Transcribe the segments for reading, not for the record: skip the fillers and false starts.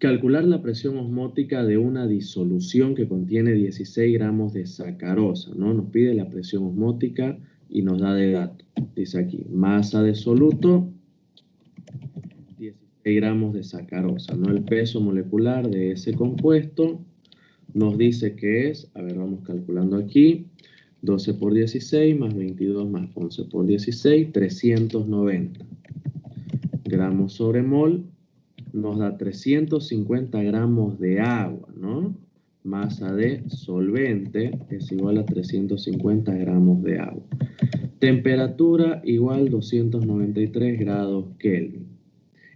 Calcular la presión osmótica de una disolución que contiene 16 gramos de sacarosa, ¿no? Nos pide la presión osmótica y nos da de dato. Dice aquí, masa de soluto, 16 gramos de sacarosa, ¿no? El peso molecular de ese compuesto nos dice que es, a ver, vamos calculando aquí, 12 por 16 más 22 más 11 por 16, 390 gramos sobre mol. Nos da 350 gramos de agua, ¿no? Masa de solvente es igual a 350 gramos de agua. Temperatura igual 293 grados Kelvin.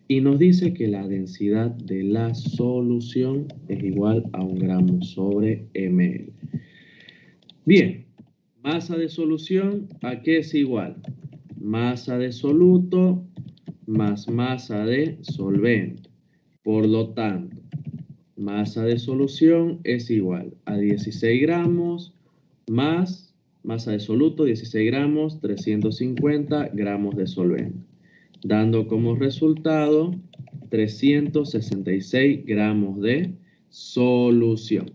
Y nos dice que la densidad de la solución es igual a 1 gramo sobre ml. Bien, masa de solución, ¿a qué es igual? Masa de soluto más masa de solvente. Por lo tanto, masa de solución es igual a 16 gramos más masa de soluto, 16 gramos, 350 gramos de solvente, dando como resultado 366 gramos de solución.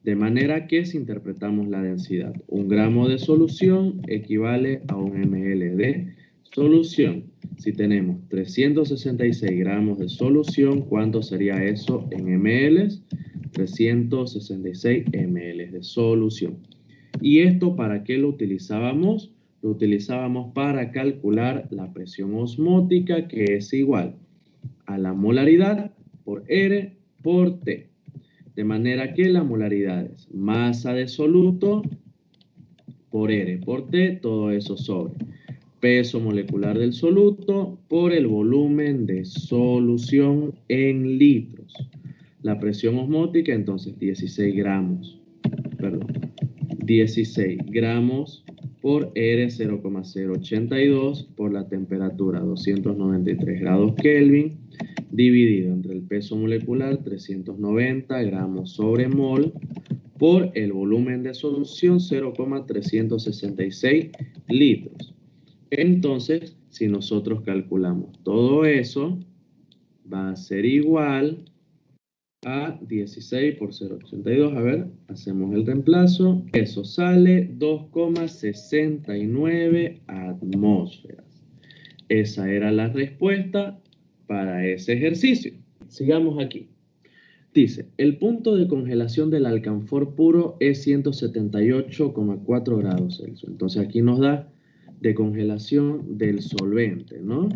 De manera que si interpretamos la densidad, 1 gramo de solución equivale a 1 ml de solución. Si tenemos 366 gramos de solución, ¿cuánto sería eso en ml? 366 ml de solución. ¿Y esto para qué lo utilizábamos? Lo utilizábamos para calcular la presión osmótica, que es igual a la molaridad por R por T. De manera que la molaridad es masa de soluto por R por T, todo eso sobre peso molecular del soluto por el volumen de solución en litros. La presión osmótica, entonces, 16 gramos por R 0,082 por la temperatura 293 grados Kelvin, dividido entre el peso molecular 390 gramos sobre mol por el volumen de solución 0,366 litros. Entonces, si nosotros calculamos todo eso, va a ser igual a 16 por 0,82. A ver, hacemos el reemplazo. Eso sale 2,69 atmósferas. Esa era la respuesta para ese ejercicio. Sigamos aquí. Dice, el punto de congelación del alcanfor puro es 178,4 grados Celsius. Entonces aquí nos da de congelación del solvente, ¿no?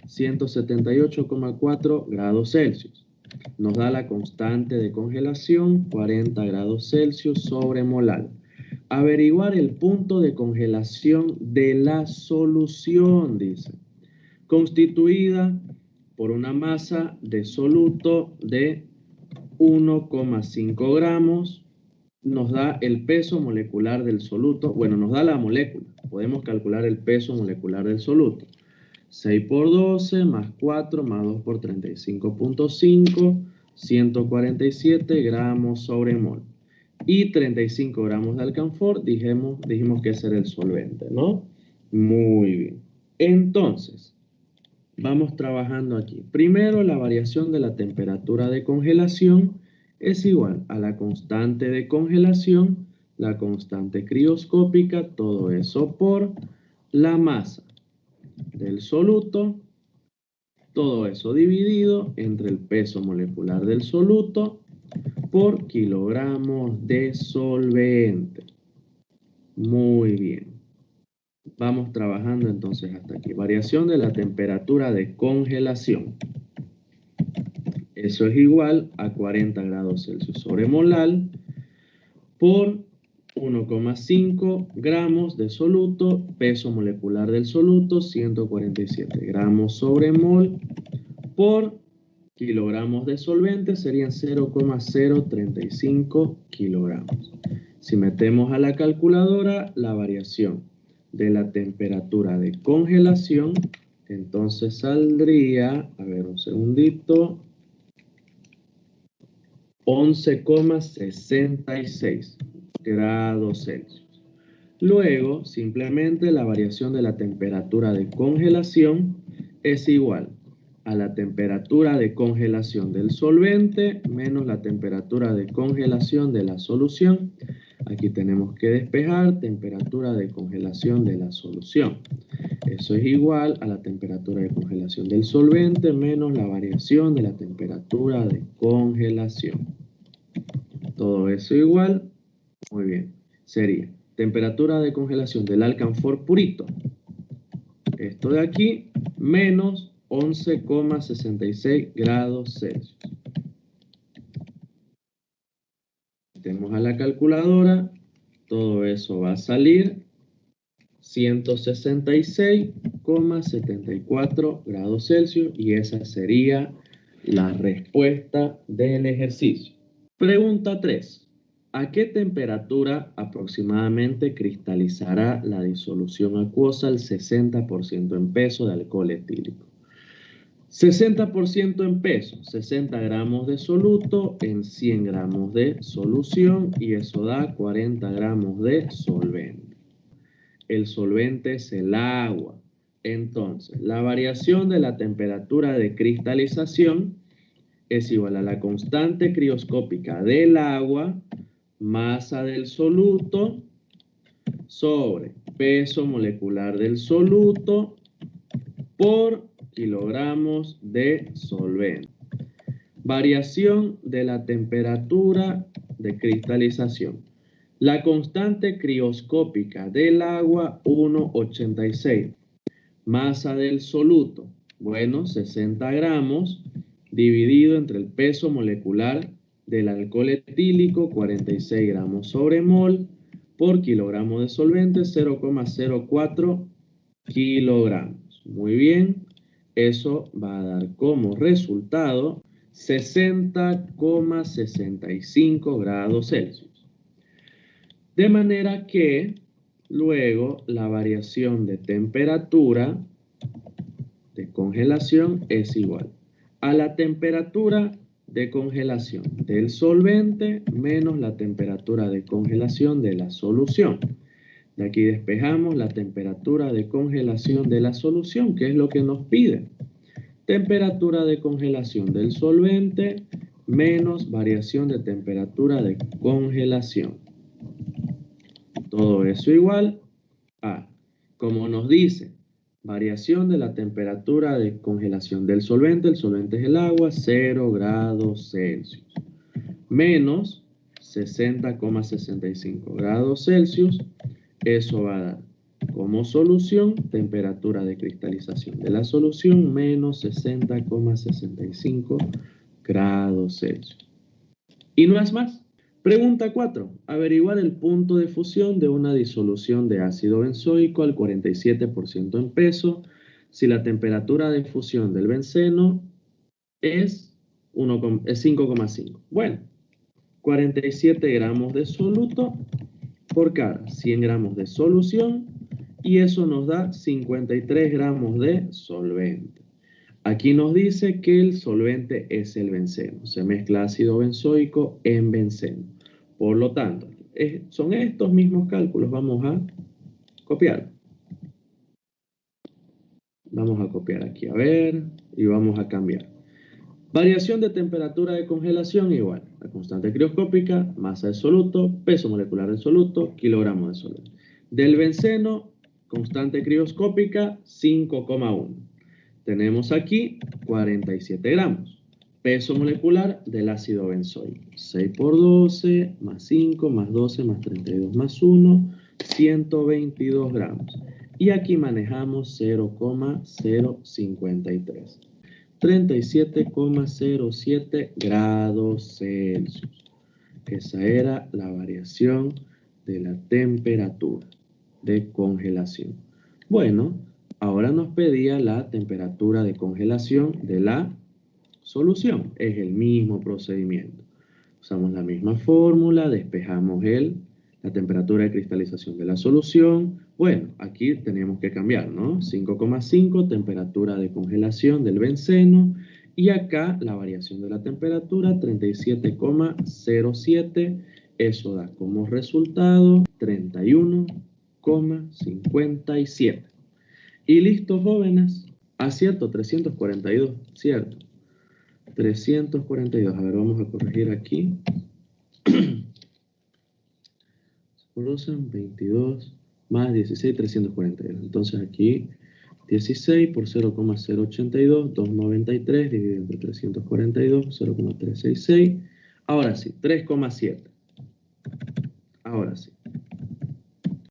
178,4 grados Celsius. Nos da la constante de congelación, 40 grados Celsius sobre molar. Averiguar el punto de congelación de la solución, dice, constituida por una masa de soluto de 1,5 gramos, nos da el peso molecular del soluto, bueno, nos da la molécula, podemos calcular el peso molecular del soluto, 6 por 12 más 4 más 2 por 35,5, 147 gramos sobre mol. Y 35 gramos de alcanfor, dijimos que ese era el solvente, ¿no? Muy bien. Entonces, vamos trabajando aquí. Primero, la variación de la temperatura de congelación es igual a la constante de congelación, la constante crioscópica, todo eso por la masa del soluto, todo eso dividido entre el peso molecular del soluto por kilogramos de solvente. Muy bien. Vamos trabajando entonces hasta aquí. Variación de la temperatura de congelación. Eso es igual a 40 grados Celsius sobre molar por 1,5 gramos de soluto, peso molecular del soluto, 147 gramos sobre mol por kilogramos de solvente, serían 0,035 kilogramos. Si metemos a la calculadora la variación de la temperatura de congelación, entonces saldría, a ver un segundito, 11,66 grados Celsius. Luego, simplemente la variación de la temperatura de congelación es igual a la temperatura de congelación del solvente menos la temperatura de congelación de la solución. Aquí tenemos que despejar temperatura de congelación de la solución. Eso es igual a la temperatura de congelación del solvente menos la variación de la temperatura de congelación. Todo eso igual, muy bien, sería temperatura de congelación del alcanfor purito, esto de aquí, menos 11,66 grados Celsius. Metemos a la calculadora, todo eso va a salir 166,74 grados Celsius y esa sería la respuesta del ejercicio. Pregunta 3. ¿A qué temperatura aproximadamente cristalizará la disolución acuosa al 60% en peso de alcohol etílico? 60% en peso, 60 gramos de soluto en 100 gramos de solución y eso da 40 gramos de solvente. El solvente es el agua. Entonces, la variación de la temperatura de cristalización es igual a la constante crioscópica del agua, masa del soluto, sobre peso molecular del soluto por kilogramos de solvente. Variación de la temperatura de cristalización. La constante crioscópica del agua, 1,86. Masa del soluto, bueno, 60 gramos, dividido entre el peso molecular del alcohol etílico, 46 gramos sobre mol, por kilogramo de solvente, 0,04 kilogramos. Muy bien, eso va a dar como resultado 60,65 grados Celsius. De manera que luego la variación de temperatura de congelación es igual a la temperatura de congelación del solvente menos la temperatura de congelación de la solución. De aquí despejamos la temperatura de congelación de la solución, que es lo que nos pide. Temperatura de congelación del solvente menos variación de temperatura de congelación. Todo eso igual a, como nos dice, variación de la temperatura de congelación del solvente, el solvente es el agua, 0 grados Celsius, menos 60,65 grados Celsius, eso va a dar como solución temperatura de cristalización de la solución menos 60,65 grados Celsius. Y no es más. Pregunta 4. Averiguar el punto de fusión de una disolución de ácido benzoico al 47% en peso si la temperatura de fusión del benceno es 5,5. Bueno, 47 gramos de soluto por cada 100 gramos de solución y eso nos da 53 gramos de solvente. Aquí nos dice que el solvente es el benceno. Se mezcla ácido benzoico en benceno. Por lo tanto, son estos mismos cálculos. Vamos a copiar. Vamos a copiar aquí, a ver, y vamos a cambiar. Variación de temperatura de congelación igual. La constante crioscópica, masa del soluto, peso molecular del soluto, kilogramos de solvente. Del benceno, constante crioscópica, 5,1. Tenemos aquí 47 gramos. Peso molecular del ácido benzoico. 6 por 12, más 5, más 12, más 32, más 1, 122 gramos. Y aquí manejamos 0,053. 37,07 grados Celsius. Esa era la variación de la temperatura de congelación. Bueno, ahora nos pedía la temperatura de congelación de la solución. Es el mismo procedimiento. Usamos la misma fórmula, despejamos la temperatura de cristalización de la solución. Bueno, aquí tenemos que cambiar, ¿no? 5,5, temperatura de congelación del benceno. Y acá la variación de la temperatura, 37,07. Eso da como resultado 31,57. Y listo, jóvenes. Ah, cierto, 342, cierto. 342, a ver, vamos a corregir aquí. Se producen 22 más 16, 342. Entonces aquí 16 por 0,082, 293 dividido entre 342, 0,366. Ahora sí, 3,7. Ahora sí.